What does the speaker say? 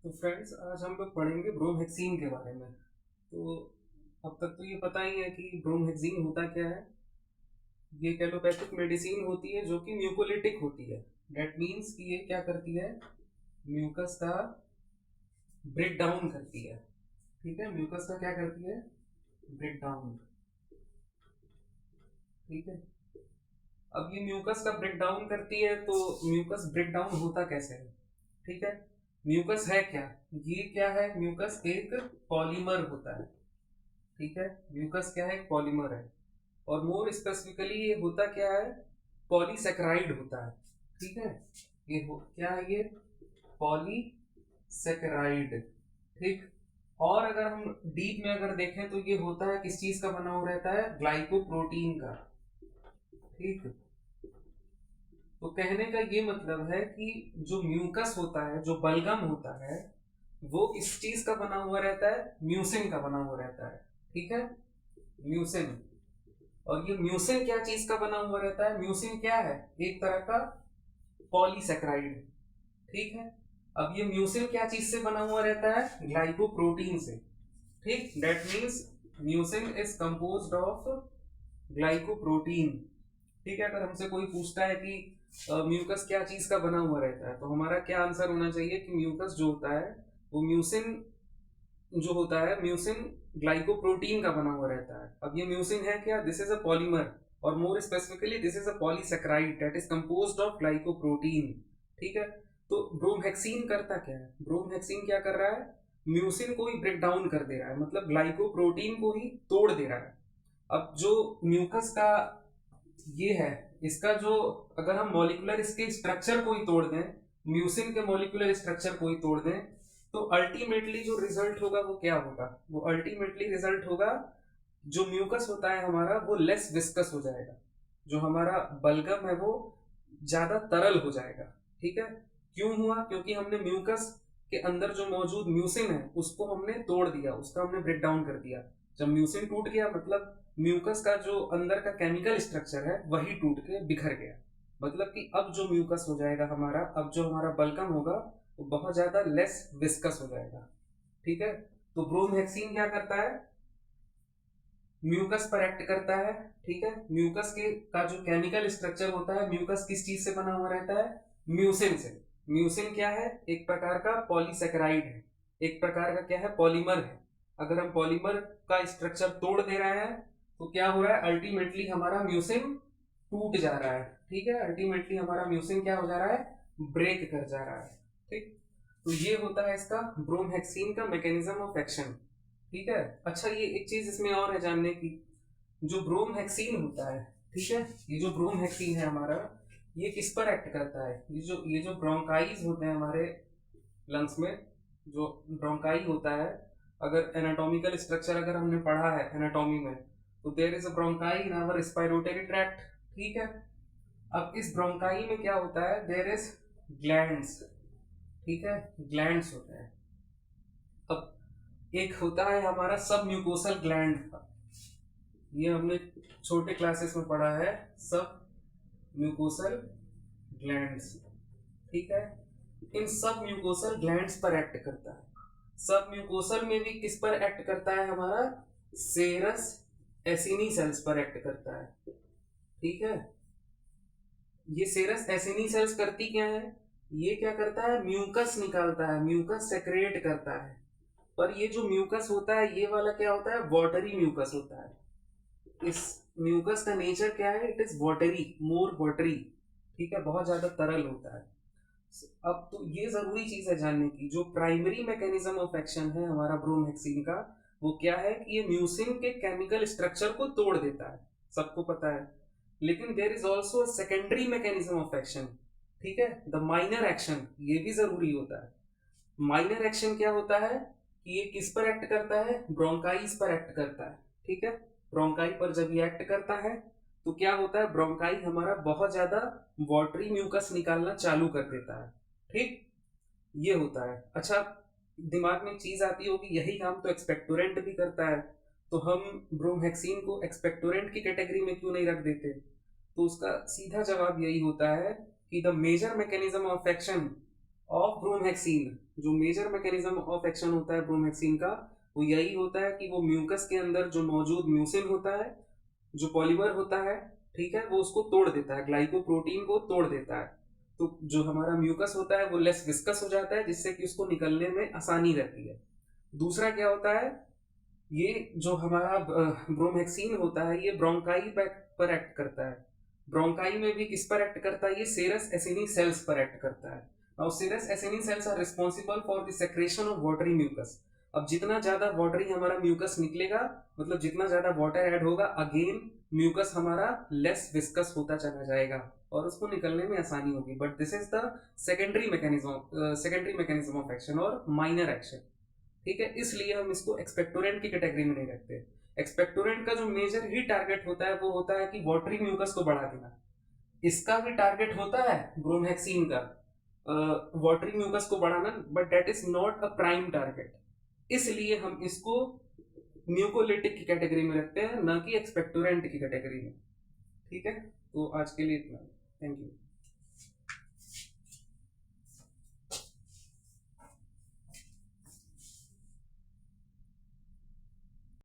तो फ्रेंड्स, आज हम लोग पढ़ेंगे ब्रोमहेक्सिन के बारे में। तो अब तक तो ये पता ही है कि ब्रोमहेक्सिन होता क्या है। ये एक एलोपैथिक मेडिसिन होती है जो कि म्यूकोलिटिक होती है। डेट मीन्स कि ये क्या करती है, म्यूकस का ब्रेक डाउन करती है। ठीक है, म्यूकस का क्या करती है, ब्रेक डाउन। ठीक है, अब ये म्यूकस का ब्रेक डाउन करती है, तो म्यूकस ब्रेक डाउन होता कैसे है। ठीक है, म्यूकस है क्या, ये क्या है, म्यूकस एक पॉलीमर होता है। ठीक है, म्यूकस क्या है, एक पॉलीमर है। और मोर स्पेसिफिकली ये होता क्या है, पॉलीसेकेराइड होता है। ठीक है, क्या है ये, पॉलीसेकेराइड। ठीक, और अगर हम डीप में अगर देखें तो ये होता है किस चीज का बना हुआ रहता है, ग्लाइकोप्रोटीन का। ठीक, तो कहने का ये मतलब है कि जो म्यूकस होता है, जो बलगम होता है, वो किस चीज का बना हुआ रहता है, म्यूसिन का बना हुआ रहता है। ठीक है, म्यूसिन। और ये म्यूसिन क्या चीज का बना हुआ रहता है, म्यूसिन क्या है, एक तरह का पॉलीसेकेराइड। ठीक है, अब ये म्यूसिन क्या चीज से बना हुआ रहता है, ग्लाइकोप्रोटीन से। ठीक, that means mucin is composed of glycoprotein. ठीक है, अगर हमसे कोई पूछता है कि म्यूकस क्या चीज का बना हुआ रहता है, तो हमारा क्या आंसर होना चाहिए कि म्यूकस जो होता है वो म्यूसिन जो होता है, म्यूसिन ग्लाइकोप्रोटीन का बना हुआ रहता है। अब ये म्यूसिन है क्या, दिस इज अ पॉलीमर, और more specifically this is a polysaccharide that is composed of glycoprotein. ठीक है, तो ब्रोमहेक्सिन करता क्या है, ब्रोमहेक्सिन क्या कर रहा है, म्यूसिन को ही ब्रेक डाउन कर दे रहा है, मतलब ग्लाइकोप्रोटीन को ही तोड़ दे रहा है। अब जो म्यूकस का ये है, इसका जो, अगर हम मॉलिक्यूलर इसके स्ट्रक्चर को ही तोड़ दें, म्यूसिन के मॉलिक्यूलर स्ट्रक्चर को ही तोड़ दें, तो अल्टीमेटली जो रिजल्ट होगा वो क्या होगा, वो अल्टीमेटली रिजल्ट होगा, जो म्यूकस होता है हमारा वो लेस विस्कस हो जाएगा, जो हमारा बलगम है वो ज्यादा तरल हो जाएगा। ठीक है, क्यों हुआ, क्योंकि हमने म्यूकस के अंदर जो मौजूद म्यूसिन है उसको हमने तोड़ दिया, उसका हमने ब्रेक डाउन कर दिया। जब म्यूसिन टूट गया मतलब म्यूकस का जो अंदर का केमिकल स्ट्रक्चर है वही टूट के बिखर गया। मतलब कि अब जो म्यूकस हो जाएगा हमारा, अब जो हमारा बलगम होगा वो बहुत ज्यादा लेस विस्कस हो जाएगा। ठीक है, तो ब्रोमहेक्सिन क्या करता है, म्यूकस पर एक्ट करता है। ठीक है, म्यूकस के का जो केमिकल स्ट्रक्चर होता है, म्यूकस किस चीज से बना हुआ रहता है, म्यूसिन से। म्यूसिन क्या है, एक प्रकार का पॉलीसेकेराइड है, एक प्रकार का क्या है, पॉलीमर है। अगर हम पॉलीमर का स्ट्रक्चर तोड़ दे रहे हैं तो क्या हो रहा है, अल्टीमेटली हमारा म्यूसिन टूट जा रहा है। ठीक है, अल्टीमेटली हमारा म्यूसिन क्या हो जा रहा है, ब्रेक कर जा रहा है। ठीक, तो ये होता है इसका ब्रोमहेक्सिन का मैकेनिज्म ऑफ एक्शन। ठीक है, अच्छा ये एक चीज इसमें और है जानने की, जो ब्रोमहेक्सिन होता है, ठीक है, ये जो ब्रोमहेक्सिन है हमारा, ये किस पर एक्ट करता है, ये जो ब्रोंकाइज होते हैं हमारे लंग्स में, जो ब्रोंकाई होता है, अगर एनाटॉमिकल स्ट्रक्चर अगर हमने पढ़ा है एनाटॉमी में, तो there is a bronchi in our respiratory tract. ठीक है, अब इस ब्रोंकाई में क्या होता है, देयर इज ग्लैंड्स। ठीक है, ग्लैंड्स होते हैं। अब एक होता है हमारा सब म्यूकोसल ग्लैंड, ये हमने छोटे क्लासेस में पढ़ा है, सब म्यूकोसल ग्लैंड्स। ठीक है, इन सब म्यूकोसल ग्लैंड्स पर एक्ट करता है। सब म्यूकोसल में भी किस पर एक्ट करता है हमारा, सेरस एसिनी सेल्स पर एक्ट करता है। ठीक है, ये सेरस एसिनी सेल्स करती क्या है, ये क्या करता है, म्यूकस निकालता है, म्यूकस सेक्रेट करता है। पर ये जो म्यूकस होता है ये वाला क्या होता है, वाटरी म्यूकस होता है। इस म्यूकस का नेचर क्या है, it is watery, more watery. ठीक है, बहुत ज्यादा तरल होता है। अब तो ये जरूरी चीज है जानने की, जो प्राइमरी मैकेनिज्म ऑफ एक्शन है हमारा ब्रोमहेक्सिन का, वो क्या है कि ये म्यूसिन के केमिकल स्ट्रक्चर को तोड़ देता है, सबको पता है। लेकिन there is also secondary mechanism of action. ठीक है, द माइनर एक्शन, ये भी जरूरी होता है। माइनर एक्शन क्या होता है कि ये किस पर एक्ट करता है, ब्रोंकाइस पर एक्ट करता है। ठीक है, ब्रोंकाई पर जब ये एक्ट करता है तो क्या होता है, ब्रोंकाई हमारा बहुत ज्यादा वाटरी म्यूकस निकालना चालू कर देता है। ठीक, ये होता है। अच्छा, दिमाग में चीज आती होगी, यही काम तो एक्सपेक्टोरेंट भी करता है, तो हम ब्रोमहेक्सिन को एक्सपेक्टोरेंट की कैटेगरी में क्यों नहीं रख देते, तो उसका सीधा जवाब यही होता है कि the major mechanism of action of bromhexine जो मेजर मैकेनिज्म ऑफ एक्शन होता है ब्रोमहेक्सिन का, वो यही होता है कि वो म्यूकस के अंदर जो मौजूद म्यूसिन होता है, जो पॉलीमर होता है, ठीक है, वो उसको तोड़ देता है, ग्लाइकोप्रोटीन को तोड़ देता है। तो जो हमारा म्यूकस होता है वो लेस विस्कस हो जाता है, जिससे कि उसको निकलने में आसानी रहती है। दूसरा क्या होता है, ये जो हमारा ब्रोमहेक्सिन होता है ये ब्रोंकाई पर एक्ट करता है। ब्रोंकाई में भी किस पर एक्ट करता है, ये सेरस एसिनी सेल्स पर एक्ट करता है। Now serous acini cells are responsible for the secretion of watery mucus. अब जितना ज्यादा वाटरी हमारा म्यूकस निकलेगा, मतलब जितना ज्यादा वाटर ऐड होगा, अगेन म्यूकस हमारा लेस विस्कस होता चला जाएगा और उसको निकलने में आसानी होगी। But this is the secondary mechanism of action और माइनर एक्शन, ठीक है। इसलिए हम इसको एक्सपेक्टोरेंट की कैटेगरी में नहीं रखते। एक्सपेक्टोरेंट का जो मेजर ही टारगेट होता है वो होता है कि वाटरी म्यूकस को बढ़ा देना। इसका भी टारगेट होता है ब्रोमहेक्सिन का वाटरी म्यूकस को बढ़ाना, but that is not a prime target. इसलिए हम इसको म्यूकोलिटिक की कैटेगरी में रखते हैं, न कि एक्सपेक्टोरेंट की कैटेगरी में, ठीक है। तो आज के लिए इतना, थैंक यू।